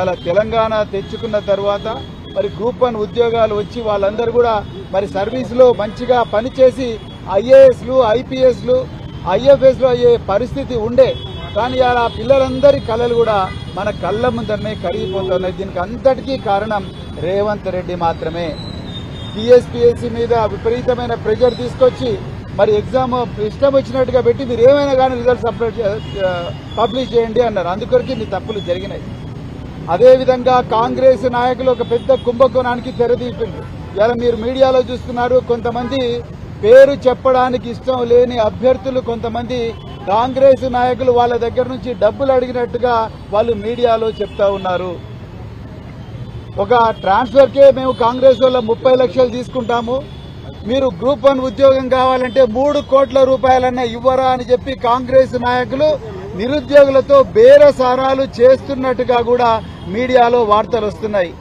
ఇలా తెలంగాణ తెచ్చుకున్న తర్వాత మరి గ్రూప్ 1 ఉద్యోగాలు వచ్చి వాళ్ళందరూ కూడా మరి సర్వీస్లో మంచిగా పనిచేసి ఐఏఎస్లు ఐపీఎస్లు ఐఎఫ్ఎస్లు అయ్యే పరిస్థితి ఉండే. కానీ అలా పిల్లలందరి కళలు కూడా మన కళ్ళ ముందరనే కరిగిపోతున్నాయి. దీనికి అంతటికీ కారణం రేవంత్ రెడ్డి మాత్రమే. టీఎస్పీఎస్సీ మీద విపరీతమైన ప్రెషర్ తీసుకొచ్చి మరి ఎగ్జామ్ ఇష్టం వచ్చినట్టుగా పెట్టి మీరు ఏమైనా కానీ రిజల్ట్స్ పబ్లిష్ చేయండి అన్నారు. అందుకొరకు ఇన్ని తప్పులు జరిగినాయి. అదేవిధంగా కాంగ్రెస్ నాయకులు ఒక పెద్ద కుంభకోణానికి తెరదీపిండ్రు. ఇలా మీరు మీడియాలో చూస్తున్నారు, కొంతమంది పేరు చెప్పడానికి ఇష్టం లేని అభ్యర్థులు కొంతమంది కాంగ్రెస్ నాయకులు వాళ్ళ దగ్గర నుంచి డబ్బులు అడిగినట్టుగా వాళ్ళు మీడియాలో చెప్తా ఉన్నారు. ఒక ట్రాన్స్ఫర్కే మేము కాంగ్రెస్ వల్ల 30 లక్షలు తీసుకుంటాము, మీరు గ్రూప్ 1 ఉద్యోగం కావాలంటే 3 కోట్ల రూపాయలన్నా ఇవ్వరా అని చెప్పి కాంగ్రెస్ నాయకులు నిరుద్యోగులతో బేరసారాలు చేస్తున్నట్టుగా కూడా మీడియాలో వార్తలు వస్తున్నాయి.